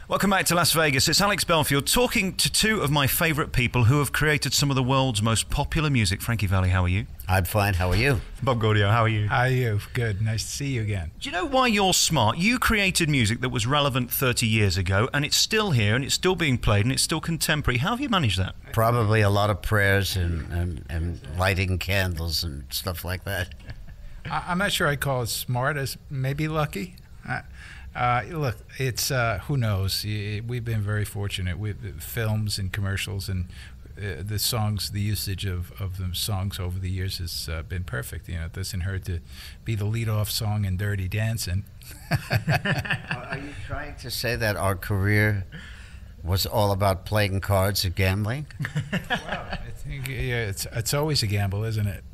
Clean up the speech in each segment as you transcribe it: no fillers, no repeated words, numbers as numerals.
Welcome back to Las Vegas. It's Alex Belfield talking to two of my favourite people who have created some of the world's most popular music. Frankie Valli, how are you? I'm fine. How are you? Bob Gaudio, how are you? How are you? Good. Nice to see you again. Do you know why you're smart? You created music that was relevant 30 years ago, and it's still here, and it's still being played, and it's still contemporary. How have you managed that? Probably a lot of prayers and lighting candles and stuff like that. I'm not sure I'd call it smart, as maybe lucky. Look, it's who knows. We've been very fortunate with films and commercials, and the songs, the usage of the songs over the years has been perfect. You know, it doesn't hurt to be the lead-off song in Dirty Dancing. Are you trying to say that our career was all about playing cards and gambling? Well, I think it's always a gamble, isn't it?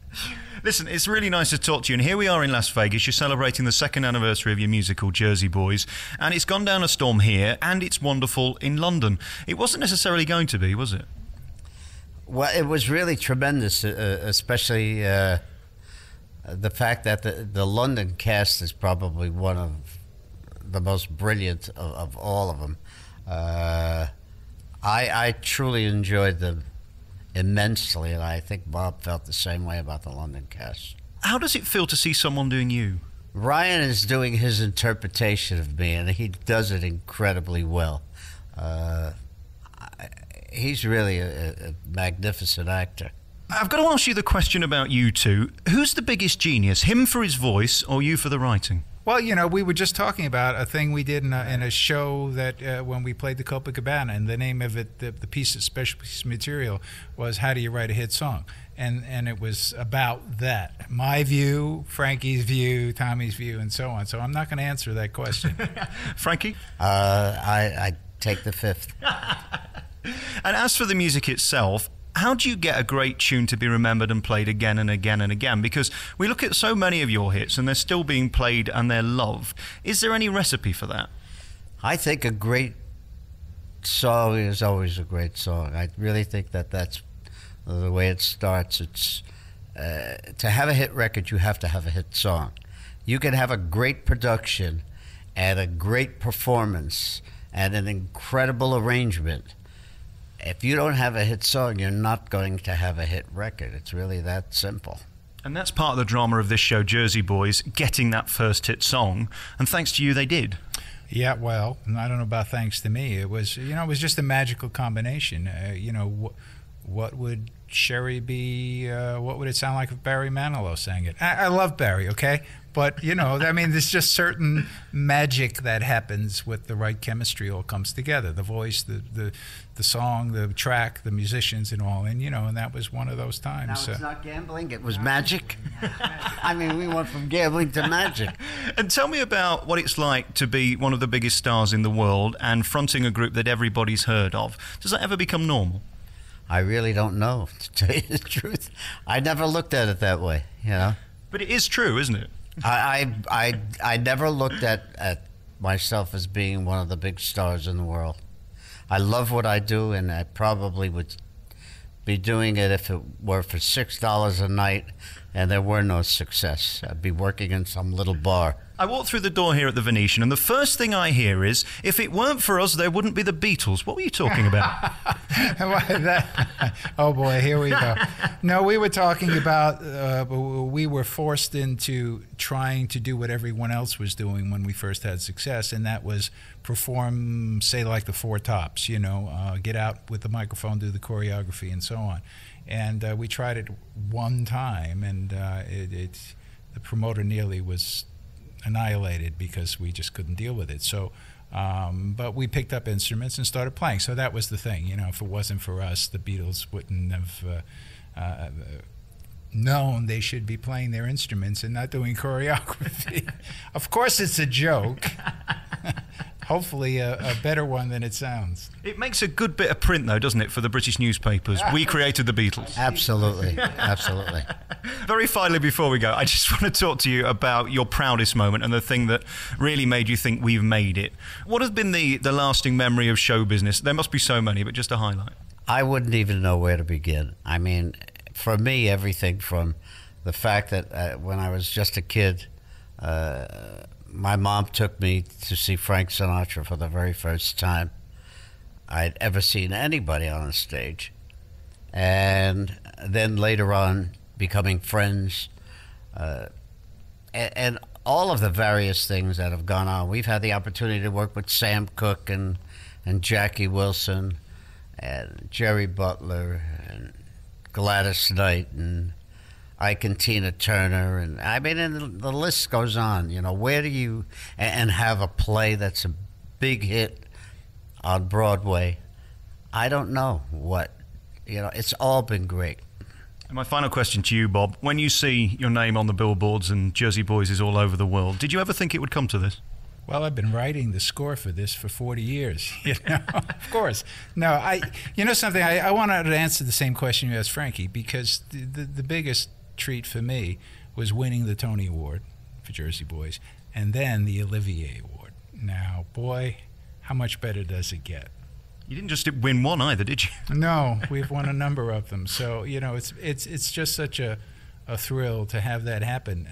Listen, it's really nice to talk to you, and here we are in Las Vegas. You're celebrating the second anniversary of your musical, Jersey Boys, and it's gone down a storm here, and it's wonderful in London. It wasn't necessarily going to be, was it? Well, it was really tremendous, especially the fact that the London cast is probably one of the most brilliant of all of them. I truly enjoyed them immensely, and I think Bob felt the same way about the London cast. How does it feel to see someone doing you? Ryan is doing his interpretation of me, and he does it incredibly well. He's really a magnificent actor. I've got to ask you the question about you two. Who's the biggest genius, him for his voice or you for the writing? Well, you know, we were just talking about a thing we did in a show that when we played the Copacabana, and the name of it, the piece of special piece of material was "How Do You Write a Hit Song?" And it was about that. My view, Frankie's view, Tommy's view, and so on. So I'm not going to answer that question. Frankie? I take the fifth. And as for the music itself, how do you get a great tune to be remembered and played again and again and again? Because we look at so many of your hits and they're still being played and they're loved. Is there any recipe for that? I think a great song is always a great song. I really think that that's the way it starts. It's to have a hit record, you have to have a hit song. You can have a great production and a great performance and an incredible arrangement. If you don't have a hit song, you're not going to have a hit record. It's really that simple. And that's part of the drama of this show, Jersey Boys, getting that first hit song. And thanks to you, they did. Yeah, well, I don't know about thanks to me. It was, you know, it was just a magical combination. You know, what would Sherry be? What would it sound like if Barry Manilow sang it? I love Barry, okay? But, you know, I mean, there's just certain magic that happens with the right chemistry. All comes together. The voice, the song, the track, the musicians and all. And, you know, and that was one of those times. Now, it's not gambling. It was magic. I mean, we went from gambling to magic. And tell me about what it's like to be one of the biggest stars in the world and fronting a group that everybody's heard of. Does that ever become normal? I really don't know, to tell you the truth. I never looked at it that way, you know. But it is true, isn't it? I never looked at myself as being one of the big stars in the world. I love what I do, and I probably would be doing it if it were for $6 a night and there were no success. I'd be working in some little bar. I walk through the door here at the Venetian, and the first thing I hear is, if it weren't for us, there wouldn't be the Beatles. What were you talking about? Oh, boy, here we go. No, we were talking about we were forced into trying to do what everyone else was doing when we first had success, and that was perform, say, like the Four Tops, you know, get out with the microphone, do the choreography, and so on. And we tried it one time, and the promoter nearly was annihilated because we just couldn't deal with it. So, but we picked up instruments and started playing. So that was the thing. You know, if it wasn't for us, the Beatles wouldn't have known they should be playing their instruments and not doing choreography. Of course, it's a joke. Hopefully a better one than it sounds. It makes a good bit of print, though, doesn't it, for the British newspapers? We created the Beatles. Absolutely, absolutely. Very finally, before we go, I just want to talk to you about your proudest moment and the thing that really made you think we've made it. What has been the lasting memory of show business? There must be so many, but just a highlight. I wouldn't even know where to begin. I mean, for me, everything from the fact that when I was just a kid, my mom took me to see Frank Sinatra for the very first time I'd ever seen anybody on a stage. And then later on, becoming friends, and all of the various things that have gone on. We've had the opportunity to work with Sam Cooke and Jackie Wilson and Jerry Butler and Gladys Knight and Ike and Tina Turner, and I mean, and the list goes on. You know, where do you and have a play that's a big hit on Broadway? I don't know what, you know. It's all been great. And my final question to you, Bob: when you see your name on the billboards and Jersey Boys is all over the world, did you ever think it would come to this? Well, I've been writing the score for this for 40 years, you know, of course. No, you know something, I wanted to answer the same question you asked Frankie, because the biggest treat for me was winning the Tony Award for Jersey Boys and then the Olivier Award. Now, boy, how much better does it get? You didn't just win one either, did you? No, we've won a number of them. So, you know, it's just such a thrill to have that happen.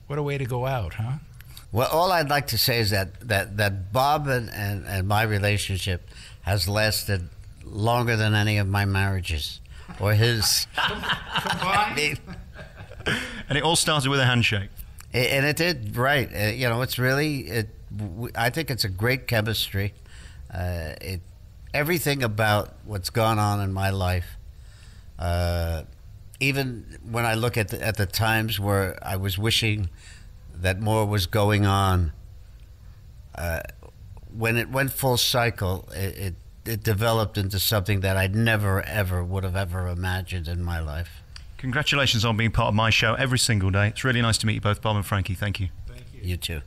What a way to go out, huh? Well, all I'd like to say is that Bob and my relationship has lasted longer than any of my marriages or his. Combined? And it all started with a handshake. And it did, right. You know, it's really, I think it's a great chemistry. Everything about what's gone on in my life, even when I look at the times where I was wishing that more was going on, when it went full cycle, it developed into something that I never, ever would have ever imagined in my life. Congratulations on being part of my show every single day. It's really nice to meet you both, Bob and Frankie. Thank you. Thank you. You too.